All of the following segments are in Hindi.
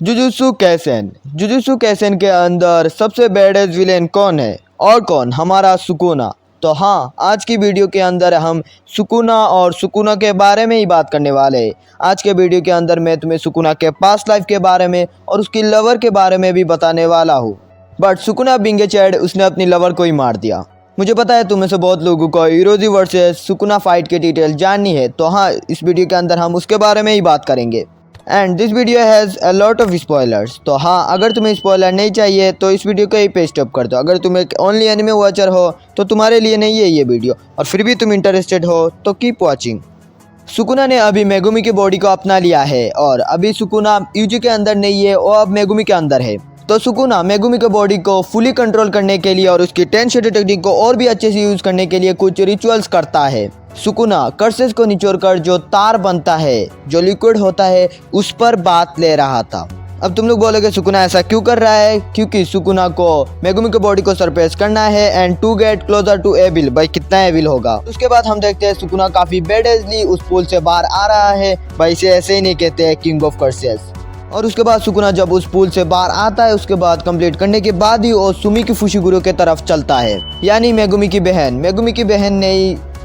जुजुत्सु कैसेन के अंदर सबसे बैडेस्ट विलेन कौन है? और कौन? हमारा सुकुना। तो हाँ, आज की वीडियो के अंदर हम सुकुना और सुकुना के बारे में ही बात करने वाले हैं। आज के वीडियो के अंदर मैं तुम्हें सुकुना के पास्ट लाइफ के बारे में और उसकी लवर के बारे में भी बताने वाला हूँ। But Sukuna being a child, उसने अपनी लवर को ही मार दिया। मुझे पता है तुम्हें से बहुत लोगों को इरोजी वर्सेस सुकुना फाइट की डिटेल जाननी है, तो हाँ, इस वीडियो के अंदर हम उसके बारे में ही बात करेंगे। And this video has a lot of spoilers. तो हाँ, अगर तुम्हें स्पॉयलर नहीं चाहिए तो इस वीडियो को ही पे स्टॉप कर दो। अगर तुम एक ओनली एनिमे वॉचर हो तो तुम्हारे लिए नहीं है ये वीडियो, और फिर भी तुम इंटरेस्टेड हो तो कीप वॉचिंग। सुकुना ने अभी मेगुमी की बॉडी को अपना लिया है, और अभी सुकुना यूजी के अंदर नहीं है, वो अब मेगुमी के अंदर है। तो सुकुना मेगुमी के बॉडी को फुली कंट्रोल करने के लिए और उसकी 10 शेडो टेक्निक को और भी अच्छे से यूज करने के लिए कुछ रिचुअल्स करता है। सुकुना कर्सेस को निचोड़कर जो तार बनता है, जो लिक्विड होता है, उस पर बात ले रहा था। अब तुम लोग बोलोगे सुकुना ऐसा क्यों कर रहा है? क्योंकि सुकुना को मेगुमी के बॉडी को सरप्राइज करना है and to get closer to evil. भाई कितना एविल होगा। उसके बाद हम देखते हैं सुकुना काफी बेडेजली उस पुल से बाहर आ रहा है। भाई इसे ऐसे ही नहीं कहते हैं किंग ऑफ कर्सेस। और उसके बाद सुकुना जब उस पुल से बाहर आता है, उसके बाद कंप्लीट करने के बाद ही वो सुमी की फुशिगुरो के तरफ चलता है, यानी मेगुमी की बहन ने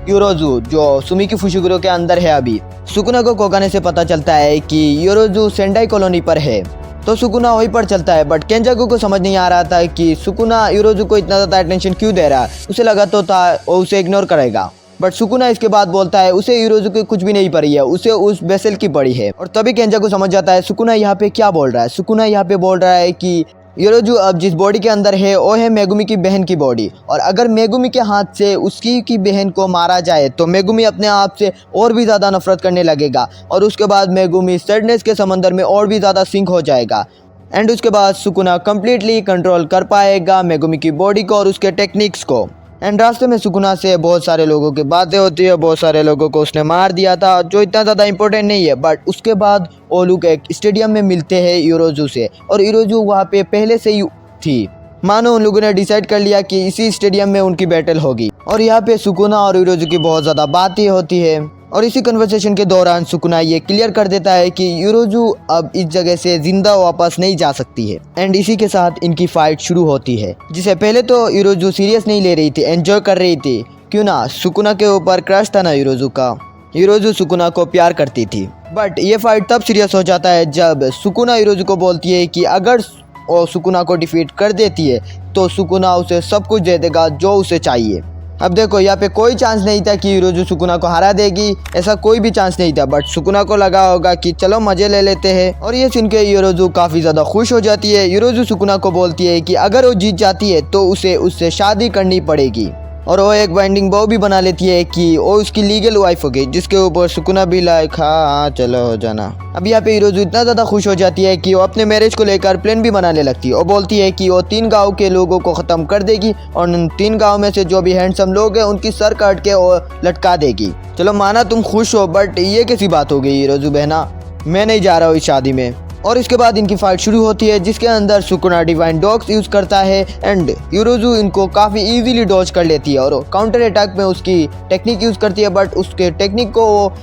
योरोजू, जो सुमी की फुशिगुरो के अंदर है। अभी सुकुना को कोकाने से पता चलता है कि योरोजू सेंडाई कॉलोनी पर है, तो सुकुना वहीं पर चलता है। बट केंजाकू को समझ नहीं आ रहा था कि सुकुना योरोजू को इतना ज़्यादा अटेंशन क्यों दे रहा है। उसे लगा तो था वो उसे इग्नोर करेगा, बट सुकुना इसके बाद बोलता है उसे योरोजू की कुछ भी नहीं पड़ी है, उसे उस वेसल की पड़ी है। और तभी केंजाकू समझ जाता है सुकुना यहाँ पे क्या बोल रहा है। सुकुना यहाँ पे बोल रहा है कि योरोजू अब जिस बॉडी के अंदर है वो है मेगुमी की बहन की बॉडी, और अगर मेगुमी के हाथ से उसकी की बहन को मारा जाए तो मेगुमी अपने आप से और भी ज़्यादा नफरत करने लगेगा, और उसके बाद मेगुमी सैडनेस के समंदर में और भी ज़्यादा सिंक हो जाएगा। एंड उसके बाद सुकुना कम्प्लीटली कंट्रोल कर पाएगा मेगुमी की बॉडी को और उसके टेक्निक्स को। एंड रास्ते में सुकुना से बहुत सारे लोगों की बातें होती है, बहुत सारे लोगों को उसने मार दिया था जो इतना ज़्यादा इंपॉर्टेंट नहीं है। बट उसके बाद वो लोग एक स्टेडियम में मिलते हैं योरोजू से, और योरोजू वहाँ पे पहले से ही थी। मानो उन लोगों ने डिसाइड कर लिया कि इसी स्टेडियम में उनकी बैटल होगी, और यहाँ पे सुकुना और योरोजू की बहुत ज़्यादा बातें होती है। और इसी कन्वर्सेशन के दौरान सुकुना ये क्लियर कर देता है कि योरोजू अब इस जगह से जिंदा वापस नहीं जा सकती है। एंड इसी के साथ इनकी फाइट शुरू होती है, जिसे पहले तो योरोजू सीरियस नहीं ले रही थी, एंजॉय कर रही थी। क्यों ना, सुकुना के ऊपर क्रश था ना योरोजू का। योरोजू सुकुना को प्यार करती थी। बट ये फाइट तब सीरियस हो जाता है जब सुकुना योरोजू को बोलती है कि अगर वो सुकुना को डिफीट कर देती है तो सुकुना उसे सब कुछ दे देगा जो उसे चाहिए। अब देखो, यहाँ पे कोई चांस नहीं था कि योरोजू सुकुना को हरा देगी, ऐसा कोई भी चांस नहीं था। बट सुकुना को लगा होगा कि चलो मजे ले लेते हैं, और ये सुन के योरोजू काफ़ी ज़्यादा खुश हो जाती है। योरोजू सुकुना को बोलती है कि अगर वो जीत जाती है तो उसे उससे शादी करनी पड़ेगी, और वो एक बाइंडिंग बॉ भी बना लेती है कि वो उसकी लीगल वाइफ होगी, जिसके ऊपर सुकुना भी लाइक हाँ चलो हो जाना। अब यहाँ पे योरोजू इतना ज़्यादा खुश हो जाती है कि वो अपने मैरिज को लेकर प्लान भी बनाने लगती है। वो बोलती है कि वो 3 गाँव के लोगों को ख़त्म कर देगी, और उन 3 गाँव में से जो भी हैंडसम लोग हैं उनकी सर काट के वो लटका देगी। चलो माना तुम खुश हो, बट ये कैसी बात हो गई योरोजू बहना, मैं नहीं जा रहा हूँ इस शादी में। और इसके बाद इनकी फाइट शुरू होती है, जिसके अंदर सुकुना डिवाइन डॉग्स यूज़ करता है, एंड योरोजू इनको काफ़ी इजीली डॉज कर लेती है, और काउंटर अटैक में उसकी टेक्निक यूज़ करती है। बट उसके टेक्निक को वो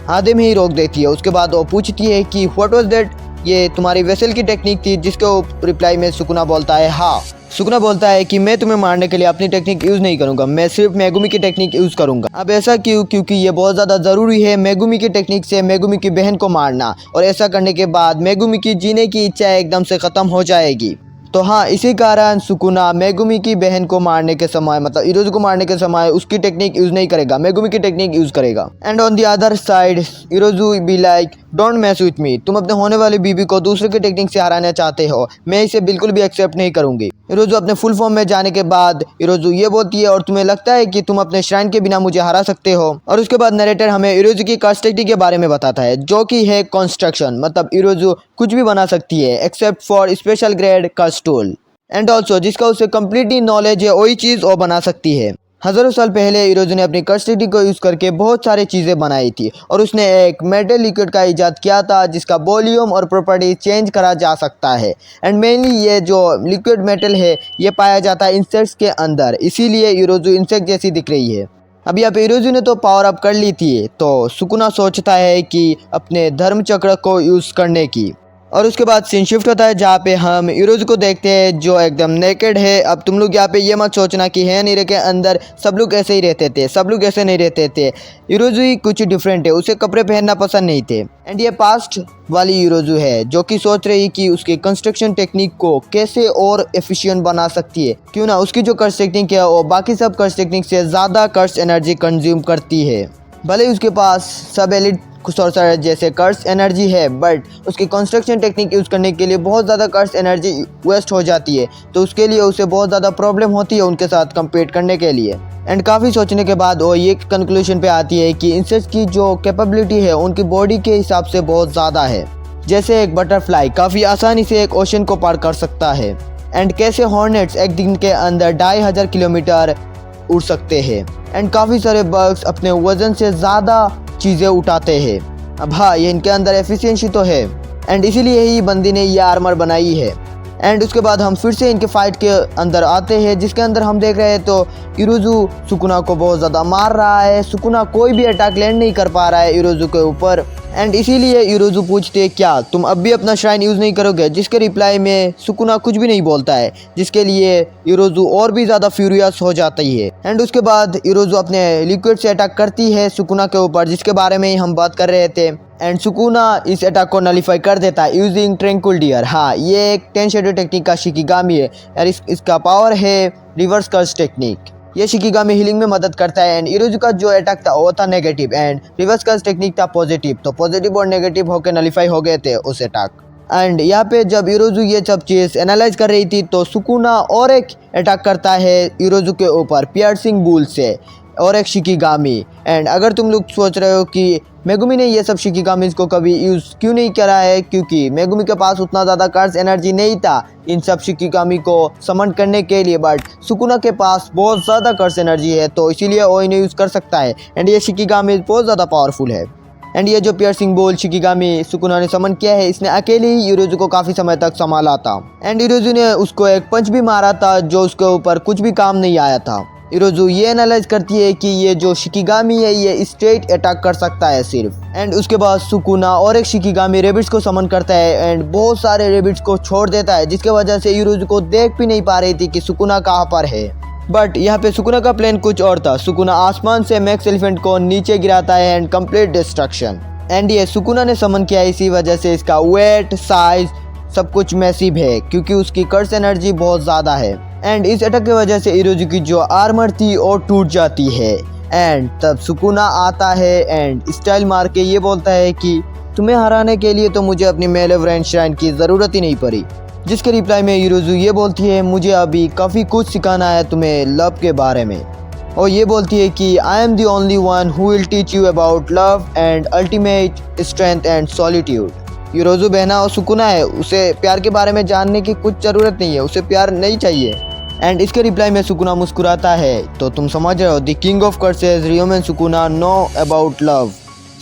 आधे में ही रोक देती है। उसके बाद वो पूछती है कि व्हाट वाज दैट, ये तुम्हारी वेसल की टेक्निक थी? जिसके रिप्लाई में सुकुना बोलता है हाँ। सुकुना बोलता है कि मैं तुम्हें मारने के लिए अपनी टेक्निक यूज़ नहीं करूंगा, मैं सिर्फ मेगुमी की टेक्निक यूज़ करूंगा। अब ऐसा क्यों? क्योंकि ये बहुत ज़्यादा ज़रूरी है मेगुमी की टेक्निक से मेगुमी की बहन को मारना, और ऐसा करने के बाद मेगुमी की जीने की इच्छा एकदम से ख़त्म हो जाएगी। तो हाँ, इसी कारण सुकुना मेगुमी की बहन को मारने के समय, मतलब योरोजू को मारने के समय उसकी टेक्निक यूज़ नहीं करेगा, मेगुमी की टेक्निक यूज़ करेगा। And on the other side Yorozu be like don't mess with me, तुम अपने होने वाली बीबी को दूसरे की टेक्निक से हराना चाहते हो, मैं इसे बिल्कुल भी एक्सेप्ट नहीं करूंगी। योरोजू अपने फुल फॉर्म में जाने के बाद योरोजू ये बोलती है, और तुम्हें लगता है कि तुम अपने श्राइन के बिना मुझे हरा सकते हो? और उसके बाद नरेटर हमें योरोजू की कर्स टेक्निक के बारे में बताता है, जो कि है कंस्ट्रक्शन। मतलब योरोजू कुछ भी बना सकती है except for special grade curse tool, and also जिसका उसे कम्प्लीटली नॉलेज है वही चीज़ वो बना सकती है। हज़ारों साल पहले योरोजू ने अपनी कर्स टेक्निक को यूज़ करके बहुत सारी चीज़ें बनाई थी, और उसने एक मेटल लिक्विड का इजाद किया था जिसका वॉल्यूम और प्रॉपर्टी चेंज करा जा सकता है। एंड मेनली ये जो लिक्विड मेटल है ये पाया जाता है इंसेक्ट्स के अंदर, इसीलिए योरोजू इंसेक्ट जैसी दिख रही है। अब यहाँ पे योरोजू ने तो पावर अप कर ली थी, तो सुकुना सोचता है कि अपने धर्म चक्र को यूज़ करने की, और उसके बाद सीन शिफ्ट होता है जहाँ पे हम इरोजू को देखते हैं जो एकदम नेकेड है। अब तुम लोग यहाँ पे ये मत सोचना कि है नीरे के अंदर सब लोग ऐसे ही रहते थे, सब लोग ऐसे नहीं रहते थे। इरोजू ही कुछ डिफरेंट है, उसे कपड़े पहनना पसंद नहीं थे। एंड ये पास्ट वाली इरोजू है जो कि सोच रही कि उसकी कंस्ट्रक्शन टेक्निक को कैसे और एफिशिएंट बना सकती है। क्यों ना उसकी जो कर्स टेक्निक है वो बाकी सब कर्स टेक्निक से ज़्यादा कर्स एनर्जी कंज्यूम करती है। भले ही उसके पास सब एलिट सॉर्सरर जैसे कर्स एनर्जी है, बट उसकी कंस्ट्रक्शन टेक्निक यूज़ करने के लिए बहुत ज़्यादा कर्स एनर्जी वेस्ट हो जाती है, तो उसके लिए उसे बहुत ज़्यादा प्रॉब्लम होती है उनके साथ कम्पीट करने के लिए। एंड काफ़ी सोचने के बाद वो ये कंक्लूजन पे आती है कि इंसेक्ट्स की जो कैपेबिलिटी है उनकी बॉडी के हिसाब से बहुत ज़्यादा है। जैसे एक बटरफ्लाई काफ़ी आसानी से एक ओशन को पार कर सकता है, एंड कैसे हॉर्नेट्स एक दिन के अंदर 2500 किलोमीटर उड़ सकते हैं, एंड काफ़ी सारे बग्स अपने वजन से ज़्यादा चीज़ें उठाते हैं। अब हाँ, ये इनके अंदर एफिशिएंसी तो है, एंड इसीलिए ही बंदी ने ये आर्मर बनाई है। एंड उसके बाद हम फिर से इनके फाइट के अंदर आते हैं, जिसके अंदर हम देख रहे हैं तो इरोजू सुकुना को बहुत ज़्यादा मार रहा है। सुकुना कोई भी अटैक लैंड नहीं कर पा रहा है इरोजू के ऊपर, एंड इसीलिए इरोजू पूछते हैं क्या तुम अब भी अपना श्राइन यूज़ नहीं करोगे, जिसके रिप्लाई में सुकुना कुछ भी नहीं बोलता है, जिसके लिए इरोजू और भी ज़्यादा फ्यूरियस हो जाती है। एंड उसके बाद इरोजू अपने लिक्विड से अटैक करती है सुकुना के ऊपर, जिसके बारे में ही हम बात कर रहे थे। एंड सुकुना इस अटैक को नलीफाई कर देता है यूजिंग ट्रैंक्विल डियर। हाँ, ये एक 10 शेडो टेक्निक का शिकिगामी है, और इसका पावर है रिवर्स कर्स टेक्निक। ये शिकिगामी हीलिंग में मदद करता है। एंड इरोजू का जो अटैक था वो था negative, and reverse curse technique था पॉजिटिव, तो पॉजिटिव और नेगेटिव होकर नलीफाई हो गए थे उस अटैक। एंड यहाँ पे जब इरोजू ये सब चीज़ एनालाइज कर रही थी तो सुकुना और एक अटैक करता है इरोजू के ऊपर पियर्सिंग बुल से, और एक शिकिगामी। एंड अगर तुम लोग सोच रहे हो कि मेगुमी ने ये सब शिकिगामीज को कभी यूज़ क्यों नहीं करा है, क्योंकि मेगुमी के पास उतना ज़्यादा कर्स एनर्जी नहीं था इन सब शिकिगामी को समन करने के लिए, बट सुकुना के पास बहुत ज़्यादा कर्स एनर्जी है, तो इसीलिए वो इन्हें यूज़ कर सकता है। एंड ये शिकिगामी बहुत ज़्यादा पावरफुल है। एंड ये जो पियर्सिंग बोल शिकिगामी सुकुना ने समन किया है, इसने अकेले ही इरोजू को काफ़ी समय तक संभाला था। एंड इरोजू ने उसको एक पंच भी मारा था जो उसके ऊपर कुछ भी काम नहीं आया था। इरोजू ये एनालाइज करती है कि ये जो शिकिगामी है ये स्ट्रेट अटैक कर सकता है सिर्फ। एंड उसके बाद सुकुना और एक शिकिगामी रेबिट्स को समन करता है, एंड बहुत सारे रेबिट्स को छोड़ देता है, जिसके वजह से इरोजू को देख भी नहीं पा रही थी कि सुकुना कहाँ पर है। बट यहाँ पे सुकुना का प्लान कुछ और था। सुकुना आसमान से मैक्स एलिफेंट को नीचे गिराता है एंड कंप्लीट डिस्ट्रक्शन। एंड ये सुकुना ने समन किया, इसी वजह से इसका वेट साइज सब कुछ मैसिव है, क्योंकि उसकी कर्स एनर्जी बहुत ज़्यादा है। एंड इस अटैक की वजह से इरोजू की जो आर्मर थी वो टूट जाती है। एंड तब सुकुना आता है एंड स्टाइल मार के ये बोलता है कि तुम्हें हराने के लिए तो मुझे अपनी मेलेवरेंट श्राइन की ज़रूरत ही नहीं पड़ी, जिसके रिप्लाई में इरोजू ये बोलती है मुझे अभी काफ़ी कुछ सिखाना है तुम्हें लव के बारे में। और ये बोलती है कि I am the only one who will teach you about love and ultimate strength and solitude. Yorozu बहना और सुकुना है, उसे प्यार के बारे में जानने की कुछ ज़रूरत नहीं है, उसे प्यार नहीं चाहिए। एंड इसके रिप्लाई में सुकुना मुस्कुराता है, तो तुम समझ रहे हो the king of curses Ryomen Sukuna know about love.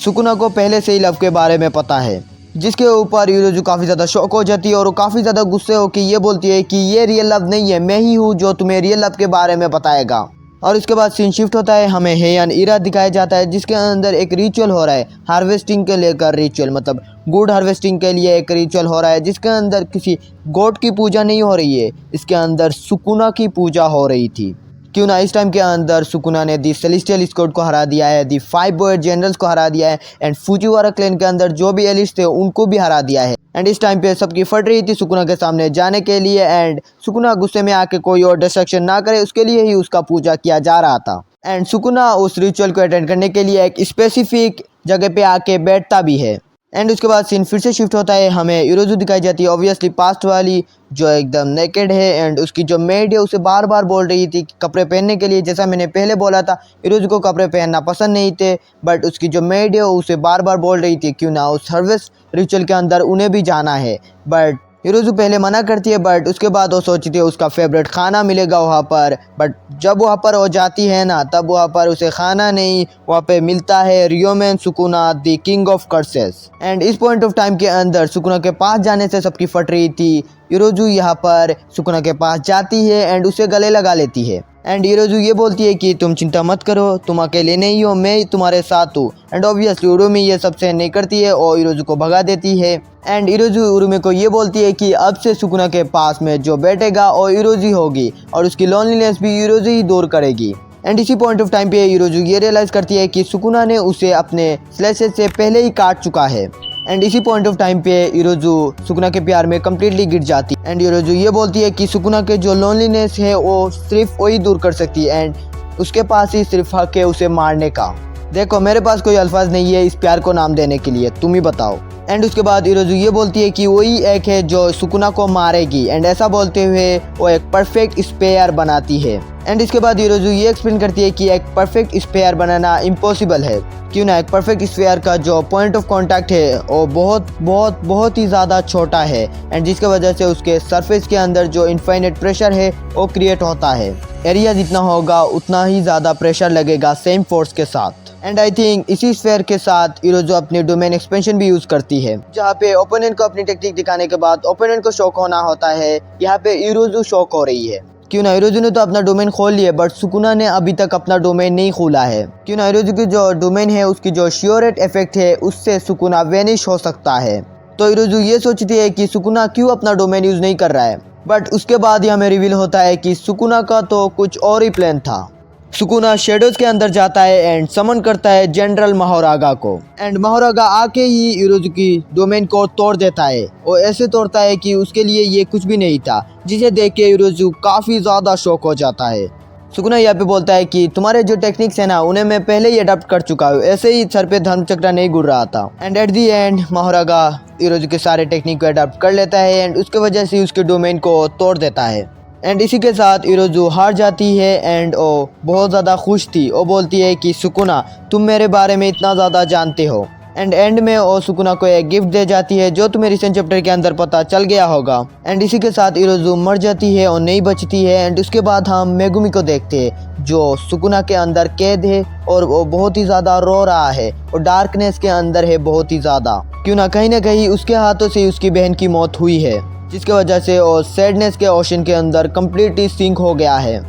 Sukuna को पहले से ही लव के बारे में पता है, जिसके ऊपर इरोजू काफ़ी ज़्यादा शौक हो जाती है और वो काफ़ी ज़्यादा गुस्से हो कि ये बोलती है कि ये रियल लव नहीं है, मैं ही हूँ जो तुम्हें रियल लव के बारे में बताएगा। और इसके बाद सीन शिफ्ट होता है, हमें हेयन इरा दिखाया जाता है, जिसके अंदर एक रिचुअल हो रहा है हार्वेस्टिंग के लेकर। रिचुअल मतलब गुड हार्वेस्टिंग के लिए एक रिचुअल हो रहा है, जिसके अंदर किसी गॉड की पूजा नहीं हो रही है, इसके अंदर सुकुना की पूजा हो रही थी। क्यों ना इस टाइम के अंदर सुकुना ने दी सेलेस्टियल स्क्वाड को हरा दिया है, दी 5 बॉयड जनरल्स को हरा दिया है, एंड फुजिवारा क्लैन के अंदर जो भी एलिट्स थे उनको भी हरा दिया है। एंड इस टाइम पे सबकी फट रही थी सुकुना के सामने जाने के लिए, एंड सुकुना गुस्से में आके कोई और डिस्ट्रक्शन ना करे उसके लिए ही उसका पूजा किया जा रहा था। एंड सुकुना उस रिचुअल को अटेंड करने के लिए एक स्पेसिफिक जगह पे आके बैठता भी है। एंड उसके बाद सीन फिर से शिफ्ट होता है, हमें इरोजू दिखाई जाती है, ऑब्वियसली पास्ट वाली जो एकदम नेकेड है। एंड उसकी जो मेड है उसे बार बार बोल रही थी कपड़े पहनने के लिए, जैसा मैंने पहले बोला था इरोजू को कपड़े पहनना पसंद नहीं थे, बट उसकी जो मेड है उसे बार बार बोल रही थी क्यों ना उस हार्वेस्ट रिचुअल के अंदर उन्हें भी जाना है। बट इरोजू पहले मना करती है, बट उसके बाद वो सोचती है उसका फेवरेट खाना मिलेगा वहाँ पर। बट जब वहाँ पर वो जाती है ना, तब वहाँ पर उसे खाना नहीं, वहाँ पे मिलता है Ryomen Sukuna the king of curses. And इस पॉइंट ऑफ टाइम के अंदर सुकुना के पास जाने से सबकी फट रही थी। इरोजू यहाँ पर सुकुना के पास जाती है एंड उसे गले लगा लेती है। एंड इरोजू ये बोलती है कि तुम चिंता मत करो, तुम अकेले नहीं हो, मैं तुम्हारे साथ हूँ। एंड ऑब्वियसली उरुमी ये सब सहन नहीं करती है और इरोजू को भगा देती है। एंड इरोजू उरुमी को ये बोलती है कि अब से सुकुना के पास में जो बैठेगा वो इरोजू होगी और उसकी लोनलीनेस भी इरोजू ही दूर करेगी। एंड इसी पॉइंट ऑफ टाइम पे इरोजू ये रियलाइज़ करती है कि सुकुना ने उसे अपने स्लेशेस से पहले ही काट चुका है। एंड इसी पॉइंट ऑफ टाइम पे इरोजू सुकुना के प्यार में कम्प्लीटली गिर जाती है। एंड इरोजू ये बोलती है कि सुकुना के जो लोनलीनेस है वो सिर्फ वही दूर कर सकती है एंड उसके पास ही सिर्फ हक है उसे मारने का। देखो मेरे पास कोई अल्फाज नहीं है इस प्यार को नाम देने के लिए, तुम ही बताओ। एंड उसके बाद इरोजू ये बोलती है कि वही एक है जो सुकुना को मारेगी। एंड ऐसा बोलते हुए वो एक परफेक्ट स्पेयर बनाती है। एंड इसके बाद इरोजू ये एक्सप्लेन करती है कि एक परफेक्ट स्पेयर बनाना इम्पॉसिबल है, क्यों ना एक परफेक्ट स्पेयर का जो पॉइंट ऑफ कांटेक्ट है वो बहुत ही ज़्यादा छोटा है एंड जिसकी वजह से उसके सरफेस के अंदर जो इनफाइनाइट प्रेशर है वो क्रिएट होता है। एरिया जितना होगा उतना ही ज़्यादा प्रेशर लगेगा सेम फोर्स के साथ। एंड आई थिंक इसी स्फेयर के साथ इरोजू अपनी डोमेन एक्सपेंशन भी यूज़ करती है, जहाँ पे ओपोनेंट को अपनी टेक्निक दिखाने के बाद ओपोनेंट को शॉक होना होता है। यहाँ पे इरोजू शॉक हो रही है, क्यों ना इरोजू ने तो अपना डोमेन खोल लिया बट सुकुना ने अभी तक अपना डोमेन नहीं खोला है। क्यों ना इरोजू की जो डोमेन है उसकी जो श्योरेट इफेक्ट है उससे सुकुना वेनिश हो सकता है। तो इरोजू ये सोचती है कि सुकुना क्यों अपना डोमेन यूज़ नहीं कर रहा है, बट उसके बाद ही हमें रिवील होता है कि सुकुना का तो कुछ और ही प्लान था। सुकुना शेडोज के अंदर जाता है एंड समन करता है जनरल माहोरागा को। एंड माहोरागा आके ही इरोजू की डोमेन को तोड़ देता है और ऐसे तोड़ता है कि उसके लिए ये कुछ भी नहीं था, जिसे देख के इरोजू काफ़ी ज़्यादा शॉक हो जाता है। सुकुना यहाँ पे बोलता है कि तुम्हारे जो टेक्निक्स है ना उन्हें मैं पहले ही अडॉप्ट कर चुका हूँ, ऐसे ही सर पे धर्मचक्र नहीं घूर रहा था। And at the end Mahoraga Yorozu के सारे टेक्निक को अडॉप्ट कर लेता है एंड उसके वजह से उसके डोमेन को तोड़ देता है। एंड इसी के साथ इरोजू हार जाती है एंड वो बहुत ज़्यादा खुश थी। वो बोलती है कि सुकुना तुम मेरे बारे में इतना ज़्यादा जानते हो। एंड एंड में वो सुकुना को एक गिफ्ट दे जाती है जो तुम्हें रिसेंट चैप्टर के अंदर पता चल गया होगा। एंड इसी के साथ इरोजू मर जाती है और नहीं बचती है। एंड उसके बाद हम मेगुमी को देखते हैं जो सुकुना के अंदर कैद है और वो बहुत ही ज़्यादा रो रहा है और डार्कनेस के अंदर है बहुत ही ज़्यादा, क्यों ना कहीं उसके हाथों से उसकी बहन की मौत हुई है, जिसकी वजह से वो सैडनेस के ओशन के अंदर कम्प्लीटली सिंक हो गया है।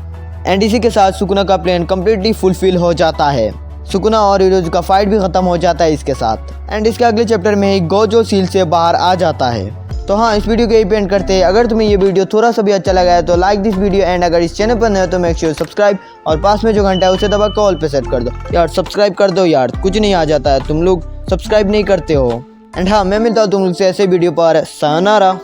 एंड इसी के साथ सुकुना का प्लान कम्प्लीटली फुलफिल हो जाता है। सुकुना और इरोजू का फाइट भी ख़त्म हो जाता है इसके साथ। एंड इसके अगले चैप्टर में ही गोजो सील से बाहर आ जाता है। तो हाँ, इस वीडियो को यही पेंट करते हैं। अगर तुम्हें ये वीडियो थोड़ा सा भी अच्छा लगा है तो लाइक दिस वीडियो एंड अगर इस चैनल पर नए हो तो मेक श्योर सब्सक्राइब और पास में जो घंटा है उसे दबा के ऑल पे सेट कर दो। यार सब्सक्राइब कर दो यार, कुछ नहीं आ जाता है, तुम लोग सब्सक्राइब नहीं करते हो। एंड हाँ, मैं मिलता हूँ तुम लोग से ऐसे वीडियो पर। सायोनारा।